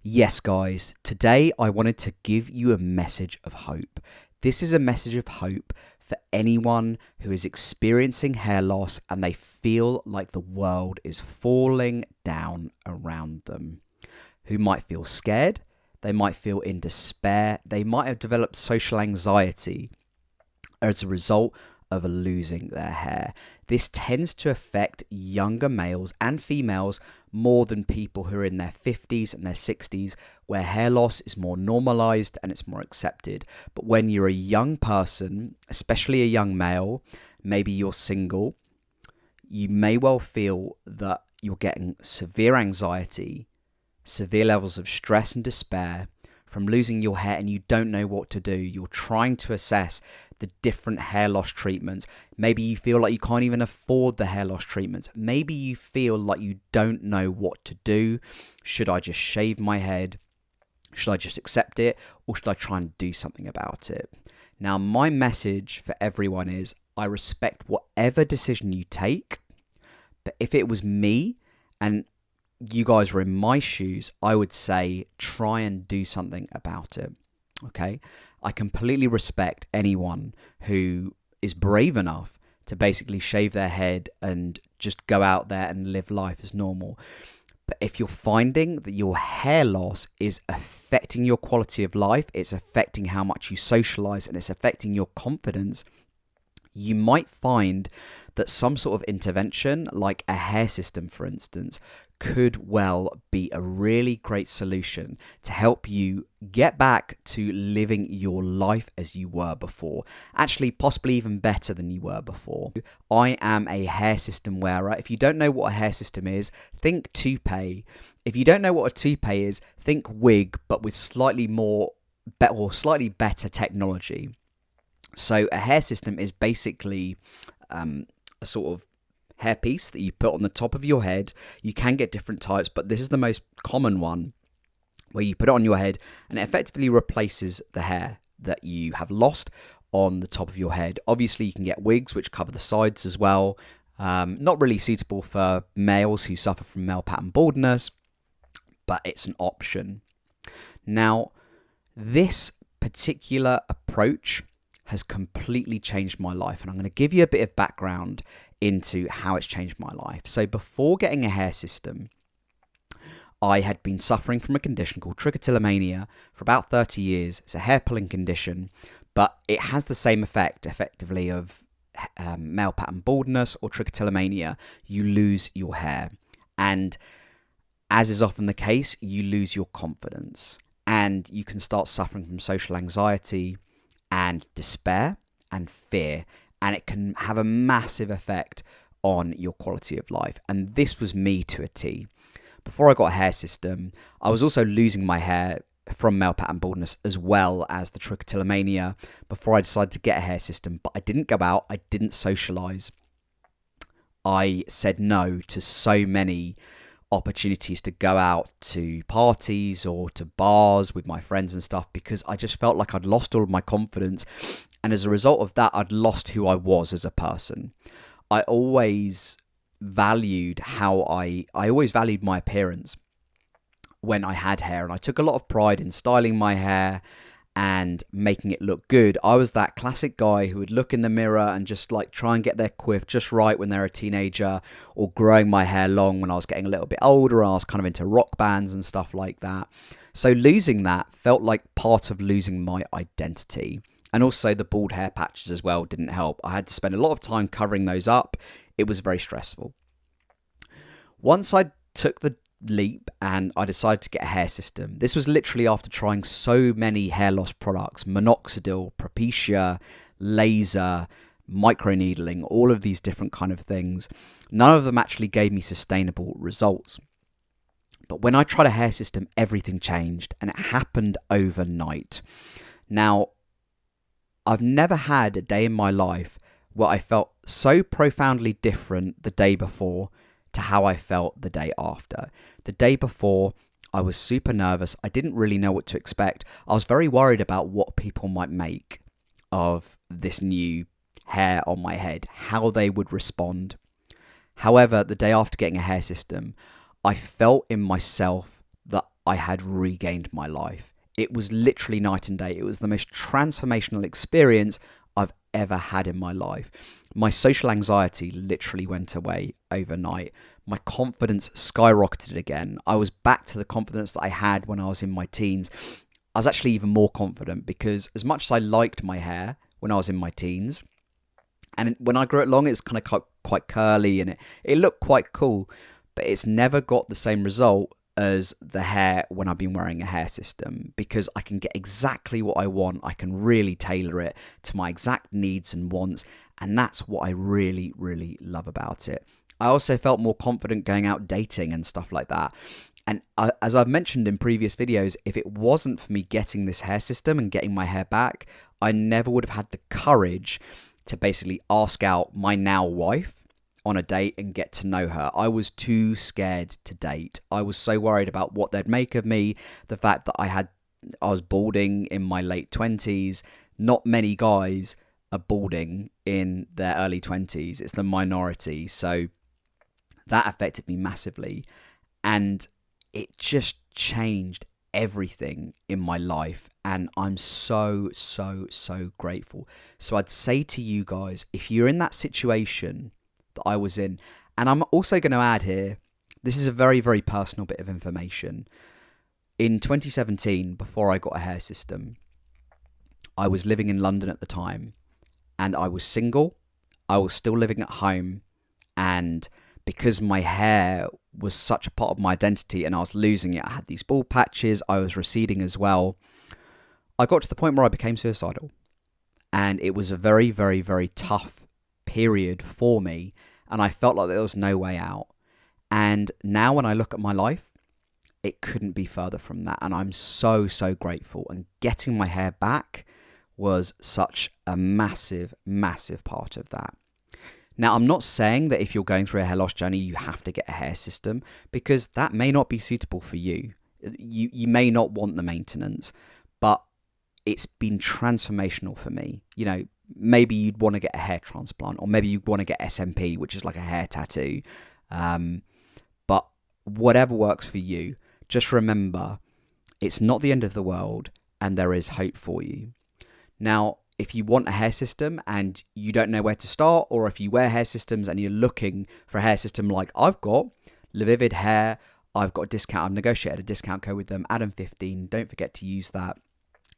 Yes, guys, today I wanted to give you a message of hope. This is a message of hope for anyone who is experiencing hair loss and they feel like the world is falling down around them. Who might feel scared, they might feel in despair, they might have developed social anxiety as a result of losing their hair. This tends to affect younger males and females more than people who are in their 50s and their 60s, where hair loss is more normalized and it's more accepted. But when you're a young person, especially a young male, maybe you're single, you may well feel that you're getting severe anxiety, severe levels of stress and despair from losing your hair, and you don't know what to do. You're trying to assess the different hair loss treatments. Maybe you feel like you can't even afford the hair loss treatments. Maybe you feel like you don't know what to do. Should I just shave my head? Should I just accept it? Or should I try and do something about it? Now, my message for everyone is I respect whatever decision you take, but if it was me and you guys were in my shoes, I would say try and do something about it. Okay? I completely respect anyone who is brave enough to basically shave their head and just go out there and live life as normal. But if you're finding that your hair loss is affecting your quality of life, it's affecting how much you socialize, and it's affecting your confidence, you might find that some sort of intervention, like a hair system, for instance, could well be a really great solution to help you get back to living your life as you were before. Actually, possibly even better than you were before. I am a hair system wearer. If you don't know what a hair system is, think toupee. If you don't know what a toupee is, think wig, but with slightly better technology. So a hair system is basically a sort of hairpiece that you put on the top of your head. You can get different types, but this is the most common one, where you put it on your head and it effectively replaces the hair that you have lost on the top of your head. Obviously, you can get wigs which cover the sides as well. Not really suitable for males who suffer from male pattern baldness, but it's an option. Now, this particular approach has completely changed my life, and I'm going to give you a bit of background into how it's changed my life. So before getting a hair system, I had been suffering from a condition called trichotillomania for about 30 years. It's a hair pulling condition, but it has the same effect, effectively, of male pattern baldness or trichotillomania. You lose your hair, and as is often the case, you lose your confidence, and you can start suffering from social anxiety and despair and fear, and it can have a massive effect on your quality of life. And this was me to a T. Before I got a hair system, I was also losing my hair from male pattern baldness as well as the trichotillomania before I decided to get a hair system. But I didn't go out, I didn't socialize. I said no to so many opportunities to go out to parties or to bars with my friends and stuff, because I just felt like I'd lost all of my confidence, and as a result of that, I'd lost who I was as a person. I always valued I always valued my appearance when I had hair, and I took a lot of pride in styling my hair and making it look good. I was that classic guy who would look in the mirror and just like try and get their quiff just right when they're a teenager, or growing my hair long when I was getting a little bit older. I was kind of into rock bands and stuff like that. So losing that felt like part of losing my identity. And also the bald hair patches as well didn't help. I had to spend a lot of time covering those up. It was very stressful. Once I took the leap and I decided to get a hair system, this was literally after trying so many hair loss products: minoxidil, Propecia, laser, microneedling, all of these different kind of things. None of them actually gave me sustainable results. But when I tried a hair system, everything changed, and it happened overnight. Now, I've never had a day in my life where I felt so profoundly different the day before to how I felt the day after. The day before, I was super nervous. I didn't really know what to expect. I was very worried about what people might make of this new hair on my head, how they would respond. However, the day after getting a hair system, I felt in myself that I had regained my life. It was literally night and day. It was the most transformational experience I've ever had in my life. My social anxiety literally went away overnight. My confidence skyrocketed again. I was back to the confidence that I had when I was in my teens. I was actually even more confident because as much as I liked my hair when I was in my teens, and when I grew it long, it's kind of quite curly and it looked quite cool, but it's never got the same result as the hair when I've been wearing a hair system, because I can get exactly what I want. I can really tailor it to my exact needs and wants, and that's what I really, really love about it. I also felt more confident going out dating and stuff like that. And as I've mentioned in previous videos, if it wasn't for me getting this hair system and getting my hair back, I never would have had the courage to basically ask out my now wife on a date and get to know her. I was too scared to date. I was so worried about what they'd make of me, the fact that I was balding in my late 20s. Not many guys are balding in their early 20s. It's the minority. So that affected me massively. And it just changed everything in my life, and I'm so grateful. So I'd say to you guys, if you're in that situation that I was in, and I'm also going to add here, this is a very, very personal bit of information. In 2017, before I got a hair system, I was living in London at the time, and I was single. I was still living at home, and because my hair was such a part of my identity and I was losing it, I had these bald patches, I was receding as well. I got to the point where I became suicidal. And it was a very, very, very tough period for me. And I felt like there was no way out. And now when I look at my life, it couldn't be further from that. And I'm so grateful. And getting my hair back was such a massive, massive part of that. Now, I'm not saying that if you're going through a hair loss journey, you have to get a hair system, because that may not be suitable for you. You may not want the maintenance, but it's been transformational for me. You know, maybe you'd want to get a hair transplant, or maybe you'd want to get SMP, which is like a hair tattoo. But whatever works for you, just remember, it's not the end of the world, and there is hope for you. Now, if you want a hair system and you don't know where to start, or if you wear hair systems and you're looking for a hair system like I've got, Lavivid Hair, I've got a discount. I've negotiated a discount code with them, Adam15. Don't forget to use that.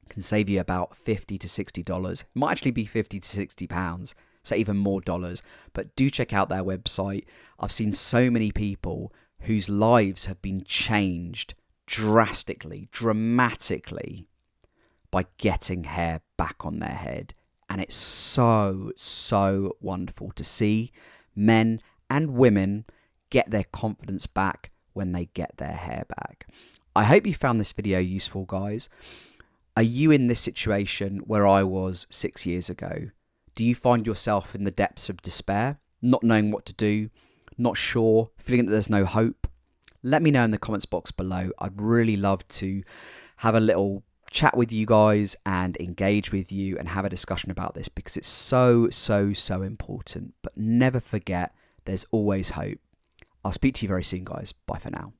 It can save you about $50 to $60. It might actually be £50 to £60, so even more dollars. But do check out their website. I've seen so many people whose lives have been changed drastically, dramatically, by getting hair back on their head. And it's so wonderful to see men and women get their confidence back when they get their hair back. I hope you found this video useful, guys. Are you in this situation where I was 6 years ago? Do you find yourself in the depths of despair, not knowing what to do, not sure, feeling that there's no hope? Let me know in the comments box below. I'd really love to have a little chat with you guys and engage with you and have a discussion about this, because it's so important. But never forget, there's always hope. I'll speak to you very soon, guys. Bye for now.